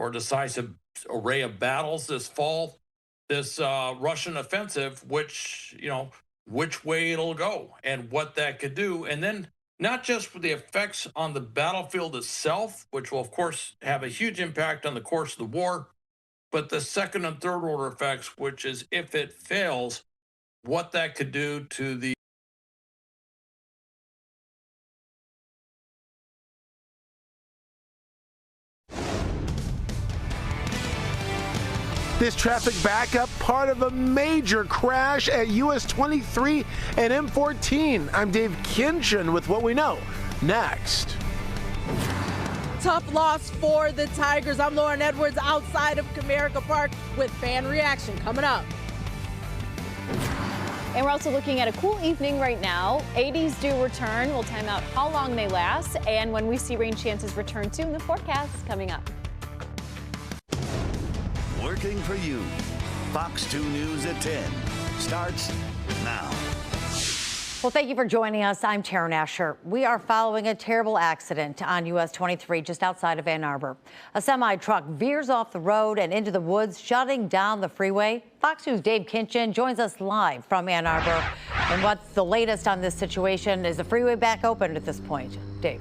or decisive array of battles this fall, this Russian offensive, which way it'll go and what that could do. And then not just for the effects on the battlefield itself, which will, of course, have a huge impact on the course of the war, but the second and third order effects, which is if it fails, what that could do to the This traffic backup, part of a major crash at US-23 and M14. I'm Dave Kinchin with what we know next. Tough loss for the Tigers. I'm Lauren Edwards outside of Comerica Park with fan reaction coming up. And we're also looking at a cool evening right now. 80s do return. We'll time out how long they last and when we see rain chances return to in the forecast coming up. Working for you. Fox 2 News at 10 starts now. Well, thank you for joining us. I'm Taryn Asher. We are following a terrible accident on US-23 just outside of Ann Arbor. A semi-truck veers off the road and into the woods, shutting down the freeway. Fox News' Dave Kinchin joins us live from Ann Arbor. And what's the latest on this situation? Is the freeway back open at this point? Dave.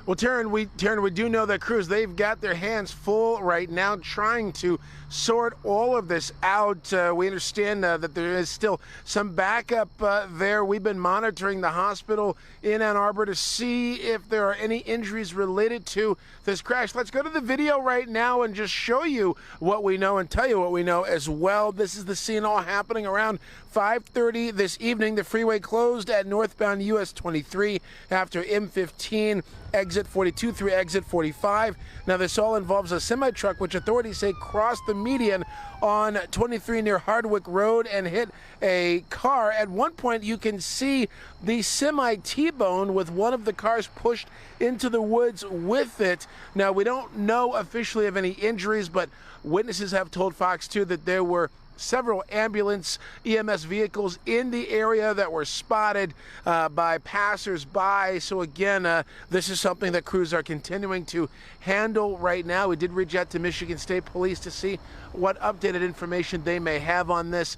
Well, Taryn, we do know that crews, they've got their hands full right now trying to sort all of this out. We understand that there is still some backup there. We've been monitoring the hospital in Ann Arbor to see if there are any injuries related to this crash. Let's go to the video right now and just show you what we know and tell you what we know as well. This is the scene all happening around 5:30 this evening. The freeway closed at northbound US-23 after M15 exit 42 through exit 45. Now, this all involves a semi-truck, which authorities say crossed the median on 23 near Hardwick Road and hit a car. At one point, you can see the semi T-bone with one of the cars pushed into the woods with it. Now, we don't know officially of any injuries, but witnesses have told Fox 2 that there were several ambulance EMS vehicles in the area that were spotted by passers-by. So again, this is something that crews are continuing to handle right now. We did reach out to Michigan State Police to see what updated information they may have on this.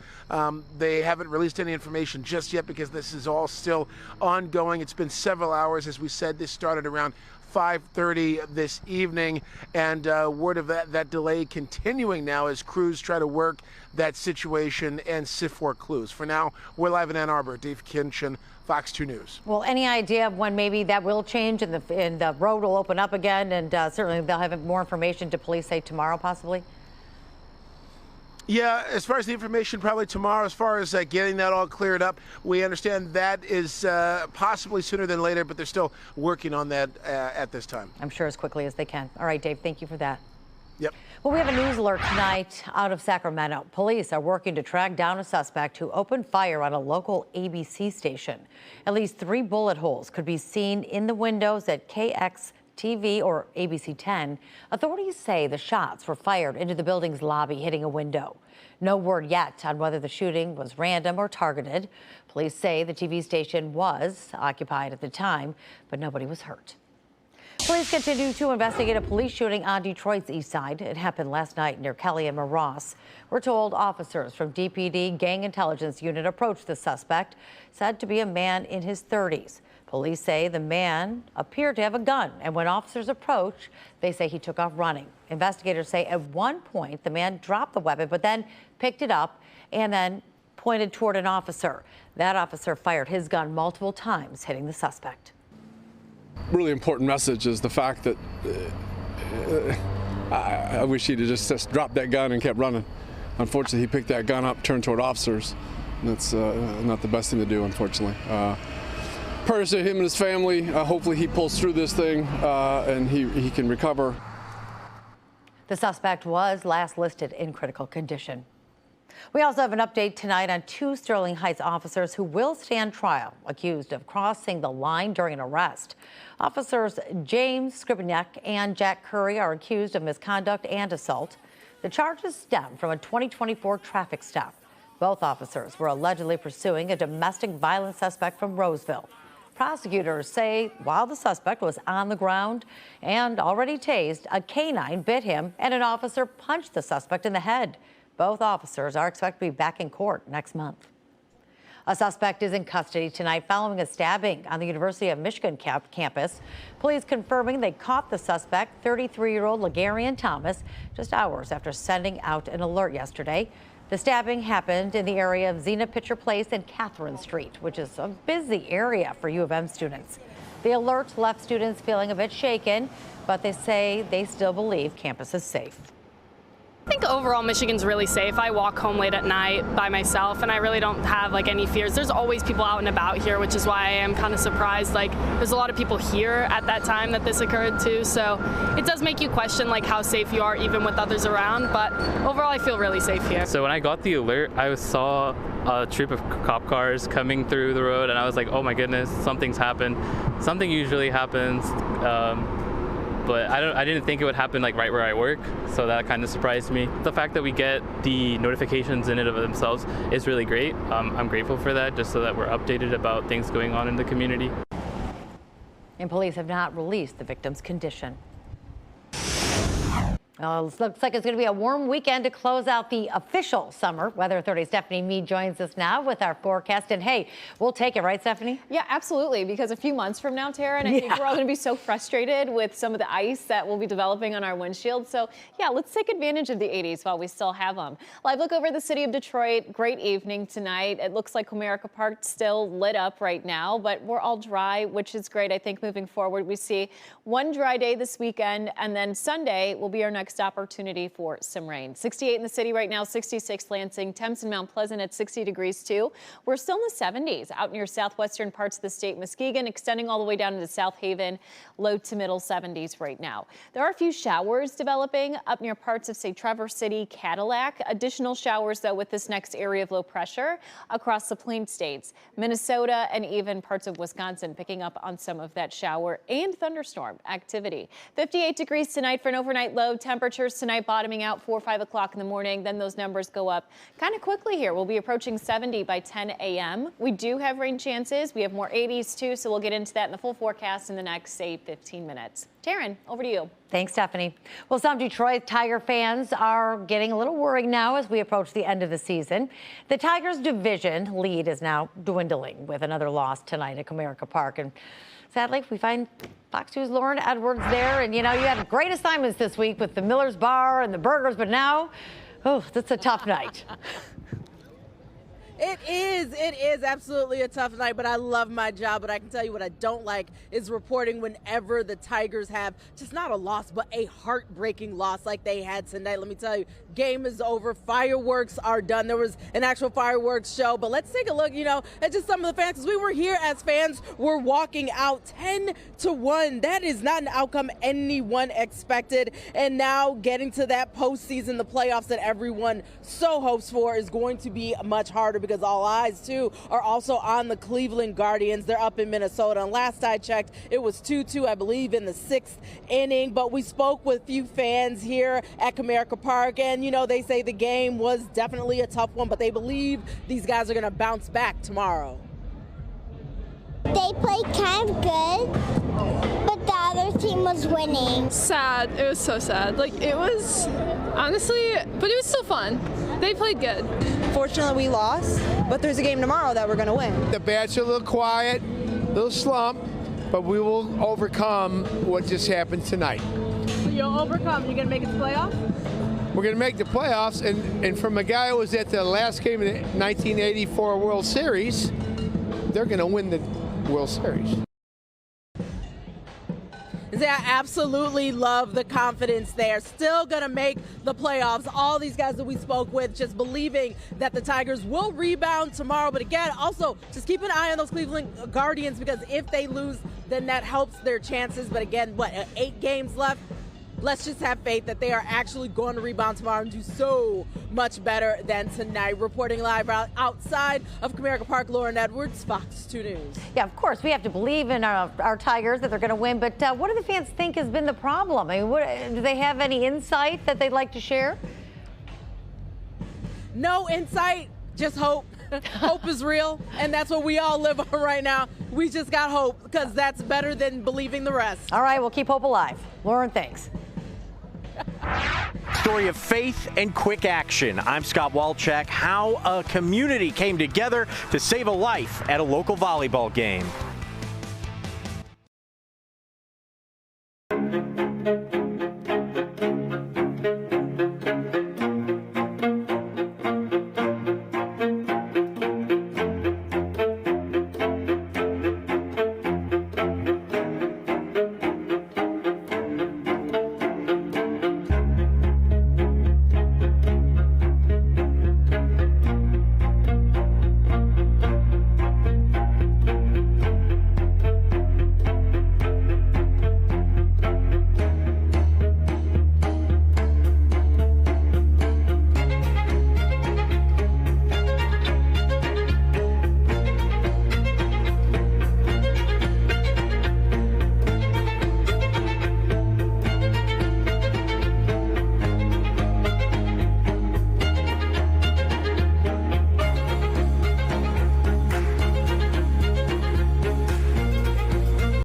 They haven't released any information just yet because this is all still ongoing. It's been several hours. As we said, this started around 5:30 this evening, and word of that delay continuing now as crews try to work that situation and sift for clues. For now, we're live in Ann Arbor. Dave Kinchin, Fox 2 News. Well, any idea of when maybe that will change and the road will open up again, and certainly they'll have more information to police, say tomorrow possibly? Yeah, as far as the information, probably tomorrow. As far as getting that all cleared up, we understand that is possibly sooner than later, but they're still working on that at this time. I'm sure as quickly as they can. All right, Dave, thank you for that. Yep. Well, we have a news alert tonight out of Sacramento. Police are working to track down a suspect who opened fire on a local ABC station. At least 3 bullet holes could be seen in the windows at KXTV or ABC 10. Authorities say the shots were fired into the building's lobby, hitting a window. No word yet on whether the shooting was random or targeted. Police say the TV station was occupied at the time, but nobody was hurt. Police continue to investigate a police shooting on Detroit's east side. It happened last night near Kelly and Ross. We're told officers from DPD Gang Intelligence Unit approached the suspect, said to be a man in his 30s. Police say the man appeared to have a gun, and when officers approached, they say he took off running. Investigators say at one point the man dropped the weapon, but then picked it up and then pointed toward an officer. That officer fired his gun multiple times, hitting the suspect. Really important message is the fact that I wish he'd have just dropped that gun and kept running. Unfortunately, he picked that gun up, turned toward officers. That's not the best thing to do, unfortunately. Prayers to him and his family. Hopefully he pulls through this thing and he can recover. The suspect was last listed in critical condition. We also have an update tonight on 2 Sterling Heights officers who will stand trial, accused of crossing the line during an arrest. Officers James Scribniak and Jack Curry are accused of misconduct and assault. The charges stem from a 2024 traffic stop. Both officers were allegedly pursuing a domestic violence suspect from Roseville. Prosecutors say while the suspect was on the ground and already tased, a canine bit him and an officer punched the suspect in the head. Both officers are expected to be back in court next month. A suspect is in custody tonight following a stabbing on the University of Michigan campus. Police confirming they caught the suspect, 33-year-old Legarian Thomas, just hours after sending out an alert yesterday. The stabbing happened in the area of Xena Pitcher Place and Catherine Street, which is a busy area for U of M students. The alert left students feeling a bit shaken, but they say they still believe campus is safe. I think overall Michigan's really safe. I walk home late at night by myself and I really don't have any fears. There's always people out and about here, which is why I am kind of surprised. There's a lot of people here at that time that this occurred too. So it does make you question how safe you are even with others around. But overall I feel really safe here. So when I got the alert, I saw a troop of cop cars coming through the road and I was like, oh my goodness, something's happened. Something usually happens. But I didn't think it would happen right where I work, so that kind of surprised me. The fact that we get the notifications in and of themselves is really great. I'm grateful for that, just so that we're updated about things going on in the community. And police have not released the victim's condition. Well, it looks like it's going to be a warm weekend to close out the official summer. Weather Authority Stephanie Mead joins us now with our forecast. And hey, we'll take it, right, Stephanie? Yeah, absolutely. Because a few months from now, Tara, and I think we're all going to be so frustrated with some of the ice that will be developing on our windshield. So yeah, let's take advantage of the 80s while we still have them. Live look over the city of Detroit. Great evening tonight. It looks like Comerica Park still lit up right now, but we're all dry, which is great. I think moving forward, we see one dry day this weekend, and then Sunday will be our next opportunity for some rain. 68 in the city right now, 66 Lansing, Thames and Mount Pleasant at 60 degrees too. We're still in the 70s out near southwestern parts of the state, Muskegon extending all the way down into South Haven, low to middle 70s right now. There are a few showers developing up near parts of, say, Traverse City, Cadillac. Additional showers, though, with this next area of low pressure across the Plain States, Minnesota, and even parts of Wisconsin picking up on some of that shower and thunderstorm activity. 58 degrees tonight for an overnight low. Temperatures tonight bottoming out 4 or 5 o'clock in the morning. Then those numbers go up kind of quickly here. We'll be approaching 70 by 10 a.m. We do have rain chances. We have more 80s too, so we'll get into that in the full forecast in the next, say, 15 minutes. Taryn, over to you. Thanks, Stephanie. Well, some Detroit Tiger fans are getting a little worried now as we approach the end of the season. The Tigers' division lead is now dwindling with another loss tonight at Comerica Park. And sadly, we find Fox 2's Lauren Edwards there. And, you know, you had great assignments this week with the Miller's Bar and the burgers, but now, oh, that's a tough night. It is absolutely a tough night, but I love my job. But I can tell you what I don't like is reporting whenever the Tigers have just not a loss, but a heartbreaking loss like they had tonight. Let me tell you, game is over. Fireworks are done. There was an actual fireworks show, but let's take a look, at just some of the fans, because we were here as fans. We're walking out 10-1. That is not an outcome anyone expected. And now getting to that postseason, the playoffs that everyone so hopes for is going to be much harder, because all eyes, too, are also on the Cleveland Guardians. They're up in Minnesota. And last I checked, it was 2-2, I believe, in the 6th inning. But we spoke with a few fans here at Comerica Park, and, they say the game was definitely a tough one, but they believe these guys are going to bounce back tomorrow. They played kind of good, but the other team was winning. Sad. It was so sad. It was, honestly, but it was still fun. They played good. Fortunately, we lost, but there's a game tomorrow that we're going to win. The bats are a little quiet, a little slump, but we will overcome what just happened tonight. So you'll overcome. You're going to make it to playoffs? We're going to make the playoffs, and from a guy who was at the last game of the 1984 World Series, they're going to win the World Series. I absolutely love the confidence there. Still going to make the playoffs. All these guys that we spoke with just believing that the Tigers will rebound tomorrow. But again, also just keep an eye on those Cleveland Guardians, because if they lose, then that helps their chances. But again, 8 games left? Let's just have faith that they are actually going to rebound tomorrow and do so much better than tonight. Reporting live outside of Comerica Park, Lauren Edwards, Fox 2 News. Yeah, of course, we have to believe in our Tigers that they're going to win. But what do the fans think has been the problem? I mean, do they have any insight that they'd like to share? No insight, just hope. Hope is real, and that's what we all live on right now. We just got hope, because that's better than believing the rest. All right, we'll keep hope alive. Lauren, thanks. Story of faith and quick action. I'm Scott Walchak. How a community came together to save a life at a local volleyball game.